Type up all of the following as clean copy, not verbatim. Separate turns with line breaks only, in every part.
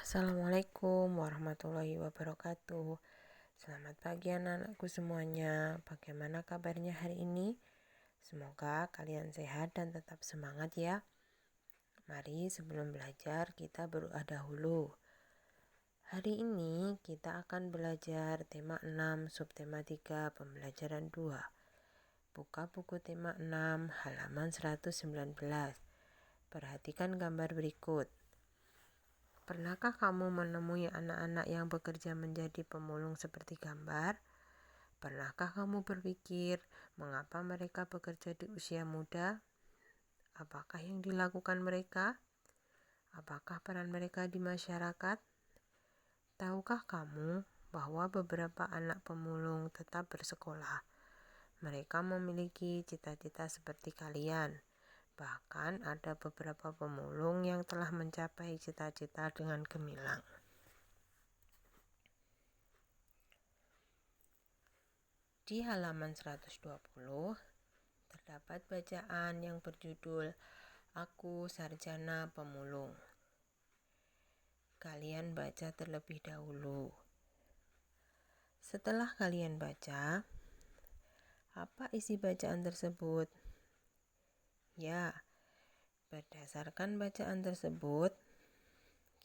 Assalamualaikum warahmatullahi wabarakatuh. Selamat pagi anak-anakku semuanya. Bagaimana kabarnya hari ini? Semoga kalian sehat dan tetap semangat ya. Mari sebelum belajar kita berdoa dahulu. Hari ini kita akan belajar tema 6, subtema 3, pembelajaran 2. Buka buku tema 6, halaman 119. Perhatikan gambar berikut. Pernahkah kamu menemui anak-anak yang bekerja menjadi pemulung seperti gambar? Pernahkah kamu berpikir mengapa mereka bekerja di usia muda? Apakah yang dilakukan mereka? Apakah peran mereka di masyarakat? Tahukah kamu bahwa beberapa anak pemulung tetap bersekolah? Mereka memiliki cita-cita seperti kalian. Bahkan ada beberapa pemulung yang telah mencapai cita-cita dengan gemilang. Di halaman 120 terdapat bacaan yang berjudul Aku Sarjana Pemulung. Kalian baca terlebih dahulu. Setelah kalian baca, apa isi bacaan tersebut? Ya, berdasarkan bacaan tersebut,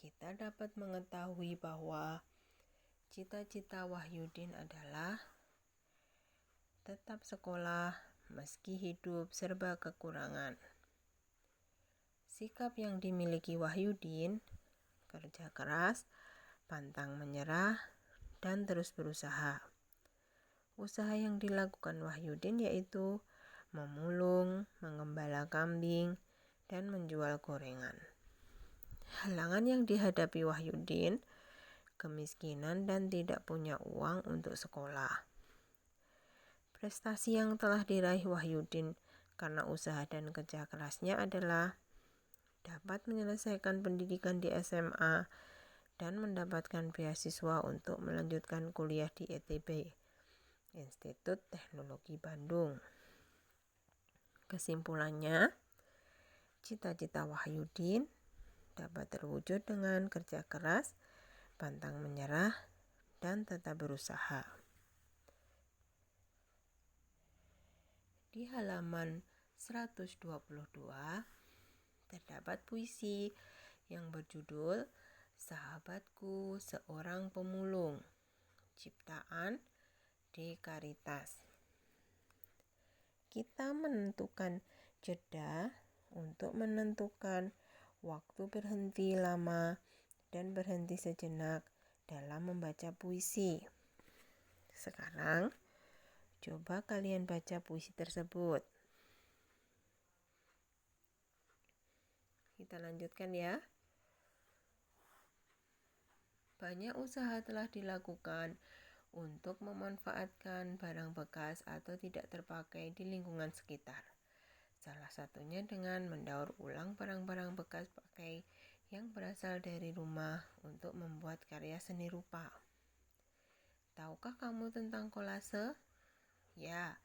kita dapat mengetahui bahwa cita-cita Wahyudin adalah tetap sekolah meski hidup serba kekurangan. Sikap yang dimiliki Wahyudin, kerja keras, pantang menyerah, dan terus berusaha. Usaha yang dilakukan Wahyudin yaitu memulung, mengembala kambing, dan menjual gorengan. Halangan yang dihadapi Wahyudin, kemiskinan dan tidak punya uang untuk sekolah. Prestasi yang telah diraih Wahyudin karena usaha dan kerja kerasnya adalah dapat menyelesaikan pendidikan di SMA dan mendapatkan beasiswa untuk melanjutkan kuliah di ITB, Institut Teknologi Bandung. Kesimpulannya, cita-cita Wahyudin dapat terwujud dengan kerja keras, pantang menyerah, dan tetap berusaha. Di halaman 122 terdapat puisi yang berjudul Sahabatku Seorang Pemulung, ciptaan D. Karitas. Kita menentukan jeda untuk menentukan waktu berhenti lama dan berhenti sejenak dalam membaca puisi. Sekarang, coba kalian baca puisi tersebut. Kita lanjutkan ya. Banyak usaha telah dilakukan untuk memanfaatkan barang bekas atau tidak terpakai di lingkungan sekitar. Salah satunya dengan mendaur ulang barang-barang bekas pakai yang berasal dari rumah untuk membuat karya seni rupa. Tahukah kamu tentang kolase? Ya,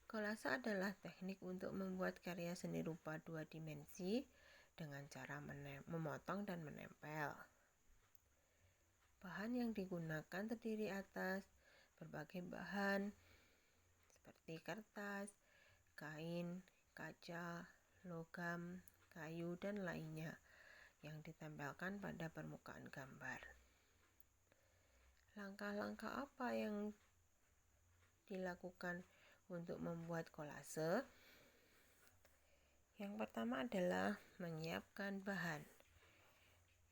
kolase adalah teknik untuk membuat karya seni rupa 2 dimensi dengan cara memotong dan menempel. Bahan yang digunakan terdiri atas berbagai bahan seperti kertas, kain, kaca, logam, kayu, dan lainnya yang ditempelkan pada permukaan gambar. Langkah-langkah apa yang dilakukan untuk membuat kolase? Yang pertama adalah menyiapkan bahan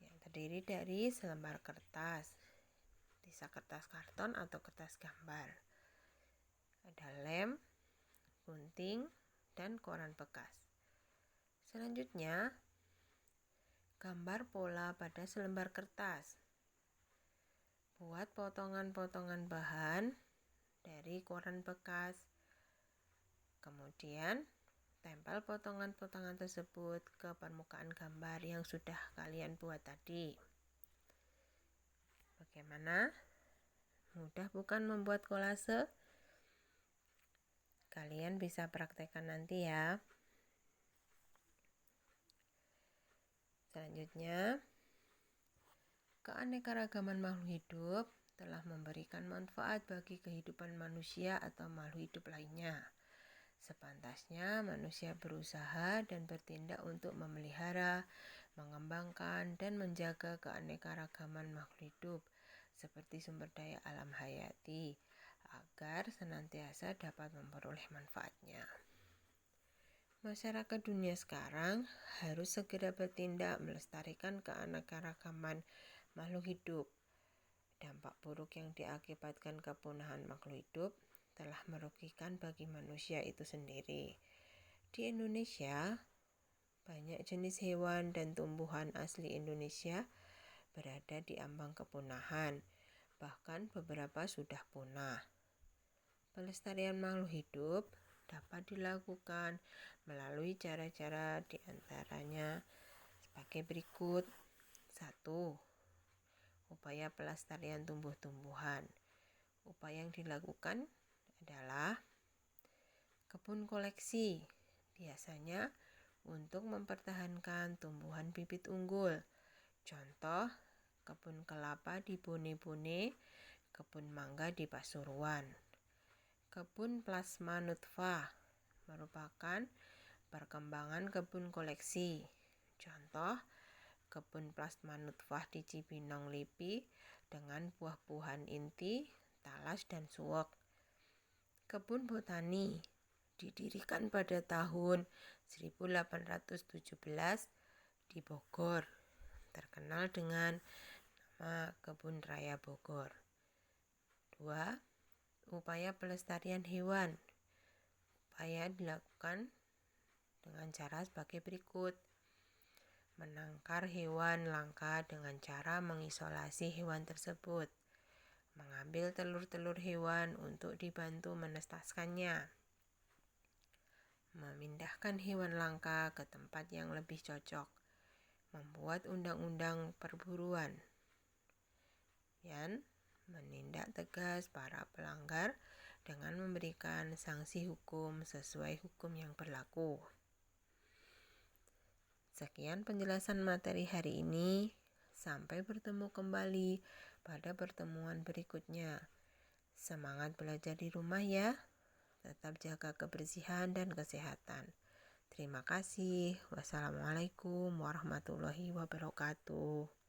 yang terdiri dari selembar kertas, sisa kertas karton atau kertas gambar, ada lem, gunting, dan koran bekas. Selanjutnya, gambar pola pada selembar kertas. Buat potongan-potongan bahan dari koran bekas. Kemudian, tempel potongan-potongan tersebut ke permukaan gambar yang sudah kalian buat tadi. Bagaimana? Mudah bukan membuat kolase? Kalian bisa praktekkan nanti ya. Selanjutnya, Keanekaragaman makhluk hidup telah memberikan manfaat bagi kehidupan manusia atau makhluk hidup lainnya. Sepantasnya manusia berusaha dan bertindak untuk memelihara, mengembangkan, dan menjaga keanekaragaman makhluk hidup seperti sumber daya alam hayati agar senantiasa dapat memperoleh manfaatnya. Masyarakat dunia sekarang harus segera bertindak melestarikan keanekaragaman makhluk hidup. Dampak buruk yang diakibatkan kepunahan makhluk hidup telah merugikan bagi manusia itu sendiri. Di Indonesia, banyak jenis hewan dan tumbuhan asli Indonesia berada di ambang kepunahan, bahkan beberapa sudah punah. Pelestarian makhluk hidup dapat dilakukan melalui cara-cara diantaranya sebagai berikut. 1. Upaya pelestarian tumbuh-tumbuhan. Upaya yang dilakukan adalah kebun koleksi, biasanya untuk mempertahankan tumbuhan bibit unggul. Contoh, kebun kelapa di Bone-Bone, kebun mangga di Pasuruan. Kebun plasma nutfah merupakan perkembangan kebun koleksi. Contoh, kebun plasma nutfah di Cibinong Lipi dengan buah-buahan inti, talas, dan suwek. Kebun botani didirikan pada tahun 1817 di Bogor, terkenal dengan nama Kebun Raya Bogor. 2. Upaya pelestarian hewan. Upaya dilakukan dengan cara sebagai berikut. Menangkar hewan langka dengan cara mengisolasi hewan tersebut. Mengambil telur-telur hewan untuk dibantu menetaskannya. Memindahkan hewan langka ke tempat yang lebih cocok. Membuat undang-undang perburuan. Dan menindak tegas para pelanggar dengan memberikan sanksi hukum sesuai hukum yang berlaku. Sekian penjelasan materi hari ini. Sampai bertemu kembali pada pertemuan berikutnya. Semangat belajar di rumah ya. Tetap jaga kebersihan dan kesehatan. Terima kasih. Wassalamualaikum warahmatullahi wabarakatuh.